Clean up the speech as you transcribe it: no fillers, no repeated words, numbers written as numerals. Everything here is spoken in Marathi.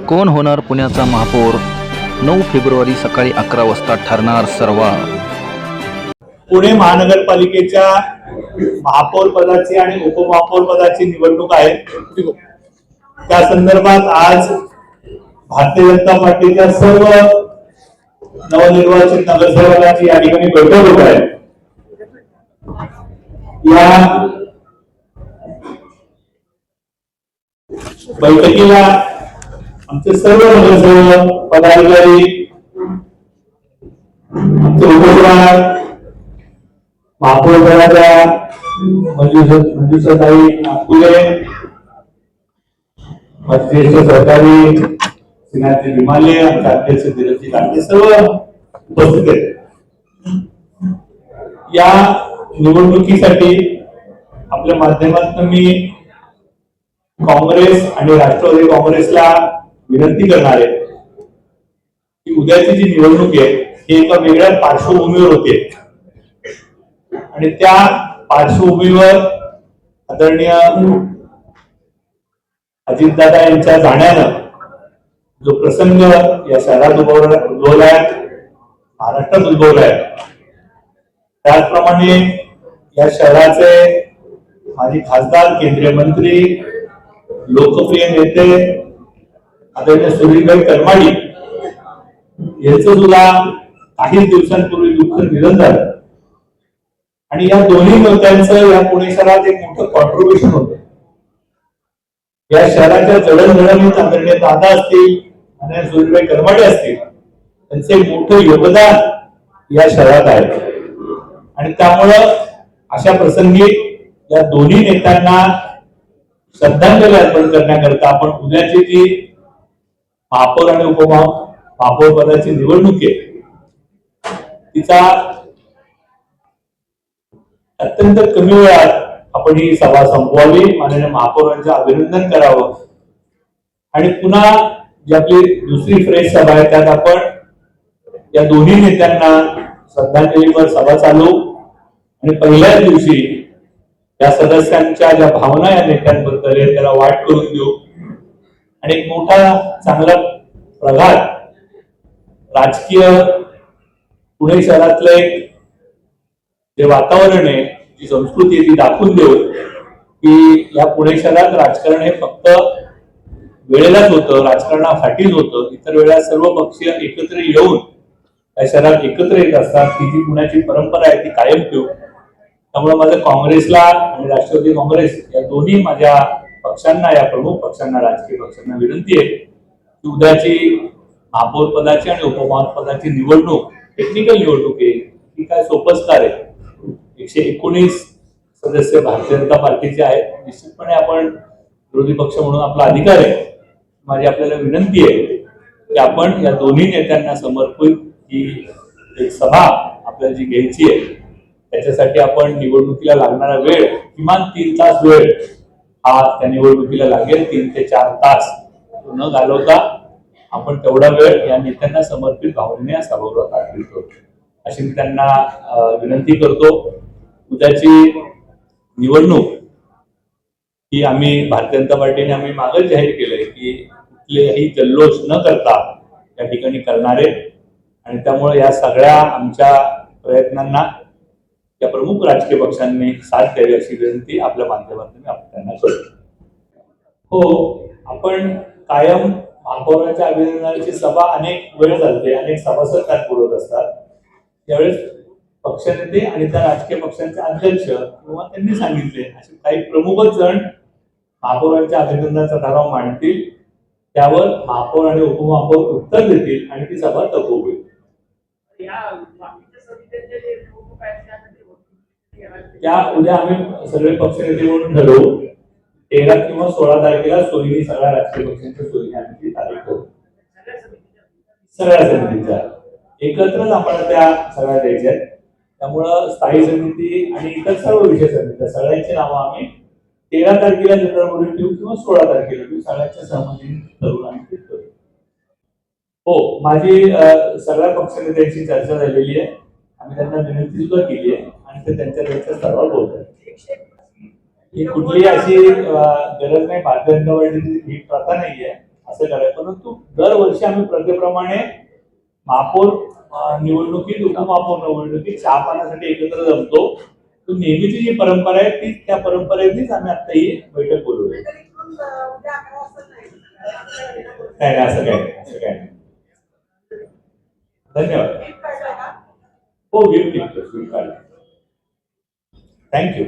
कोण होणार पुण्याचा महापौर? 9 फेब्रुवारी सकाळी 11 वाजता ठरणार सर्वात. पुणे महानगरपालिकेच्या महापौर पदाची आणि उपमहापौर पदाची निवडणूक आहे. त्या संदर्भात आज भारतीय जनता पार्टीच्या सर्व नवनिर्वाचित नगरसेवकांची या ठिकाणी बैठक होत आहे. या बैठकीला आमचे सर्व नगरसेवक पदाधिकारी, आमचे उमेदवार, महापौर पदाच्या मंजुषाताई नागपुरे, ज्येष्ठ सरकारी श्रीनाथजी विमाले, आमचे अध्यक्ष धीरजजी कांडे सर्व उपस्थित आहेत. या निवडणुकीसाठी आपल्या माध्यमातून मी काँग्रेस आणि राष्ट्रवादी काँग्रेसला विनंती करणार आहे की उद्याची जी निवडणूक आहे ही एका वेगळ्या पार्श्वभूमीवर होते आणि त्या पार्श्वभूमीवर आदरणीय अजितदादा यांच्या जाण्यानं जो प्रसंग या शहरात उद्भवलाय, महाराष्ट्रात उद्भवलाय, त्याचप्रमाणे या शहराचे माजी खासदार, केंद्रीय मंत्री, लोकप्रिय नेते आदरणीय सुनीलभाई करमाडी यांचं सुद्धा काही दिवसांपूर्वी दुःख निधन झालं आणि या दोन्ही नेत्यांचं या पुणे शहरात एक मोठं कॉन्ट्रीब्युशन होतं. या शहराच्या जडणघडणीत आदरणीय दादा असतील आणि सुनीलभाई करमाडी असतील, त्यांचे मोठं योगदान या शहरात आहे आणि त्यामुळं अशा प्रसंगी या दोन्ही नेत्यांना श्रद्धांजली अर्पण करण्याकरता आपण उद्याची जी महापौर आणि उपमहापौर पदाची निवडणूक आहे तिचा अत्यंत कमी वेळात आपण ही सभा संपवावी, माननीय महापौरांचं अभिनंदन करावं आणि पुन्हा जी आपली दुसरी फ्रेश सभा आहे त्यात आपण या दोन्ही नेत्यांना श्रद्धांजलीवर सभा चालू आणि पहिल्याच दिवशी या सदस्यांच्या ज्या भावना या नेत्यांबद्दल आहे त्याला वाट करून देऊ आणि एक मोठा चांगला प्रघात राजकीय पुणे शहरातलं एक जे वातावरण आहे, जी संस्कृती आहे ती दाखवून देऊ की या पुणे शहरात राजकारण हे फक्त वेळेलाच होतं, राजकारणासाठीच होतं. इतर वेळा सर्व पक्षीय एकत्र येऊन या शहरात एकत्र येत असतात. ती जी पुण्याची परंपरा आहे ती कायम ठेवू. त्यामुळे माझं काँग्रेसला आणि राष्ट्रवादी काँग्रेस या दोन्ही माझ्या पक्षांना, या प्रमुख पक्षांना, राजकीय पक्षांना विनंती आहे की उद्याची महापौर पदाची आणि उपमहापौर पदाची निवडणूक टेक्निकल निवडणूक आहे, ती काय सोपस्कार आहे. 119 सदस्य भारतीय जनता पार्टीचे आहेत. निश्चितपणे आपण विरोधी पक्ष म्हणून आपला अधिकार आहे. माझी आपल्याला विनंती आहे की आपण या दोन्ही नेत्यांना समर्पित ही एक सभा आपल्याला जी घ्यायची आहे त्याच्यासाठी आपण निवडणुकीला लागणारा वेळ किमान 3 तास वेळ हा त्या निवडणुकीला लागेल. 3 ते 4 तास न घालवता आपण तेवढा वेळ या नेत्यांना समर्पित भावनेने या सभागृहात आठवतो अशी मी त्यांना विनंती करतो. उद्याची निवडणूक ही आम्ही भारतीय जनता पार्टीने आम्ही मागच जाहीर केलंय की कुठलेही जल्लोष न करता या ठिकाणी करणारे आणि त्यामुळे या सगळ्या आमच्या प्रयत्नांना या प्रमुख राजकीय पक्षांनी साथ द्यावी अशी विनंती आपल्या माध्यमातून आपण त्यांना करतो. हो, आपण कायम महापौराच्या अभिनंदनाची सभा अनेक वेळ चालते, अनेक सभासद त्यात बोलत असतात. त्यावेळेस पक्षनेते आणि त्या राजकीय पक्षांचे अध्यक्ष किंवा त्यांनी सांगितले असे काही प्रमुखच जण महापौरांच्या अभिनंदनाचा ठराव मांडतील, त्यावर महापौर आणि उपमहापौर उत्तर देतील आणि ती सभा तत्व होईल. त्या उद्या आम्ही सगळे पक्षनेते म्हणून ठरवू. 13 किंवा 16 तारखेला सोयीने सगळ्या राजकीय पक्षांच्या सोयीने आम्ही ती तारीख ठरवू. सगळ्या समितीच्या एकत्रच आपण त्या सगळ्या द्यायच्या आहेत. त्यामुळं स्थायी समिती आणि इतर सर्व विषय समित्या सगळ्यांची नावं आम्ही 13 तारखेला जनरल बोर्ड ठेवू किंवा 16 तारखेला ठेवू. सगळ्यांच्या सहमतीने ठरवून आम्ही ते करू. हो, माझी सगळ्या पक्षनेत्यांची चर्चा झालेली आहे. आम्ही त्यांना विनंती सुद्धा केली आहे आणि ते त्यांच्या स्तरावर बोलतात. ही कुठलीही अशी गरज नाही, भारतीय जनता पार्टीची ही प्रथा नाहीये असं करायचं. परंतु दरवर्षी आम्ही प्रथेप्रमाणे महापौर निवडणुकीत, उपमहापौर निवडणुकीत चहा पाण्यासाठी एकत्र जमतो. तो नेहमीची जी परंपरा आहे ती, त्या परंपरेनेच आम्ही आता ही बैठक बोलवली. नाही असं काय नाही, असं काय नाही. धन्यवाद. हो, गिफ्ट काढलं. थँक्यू.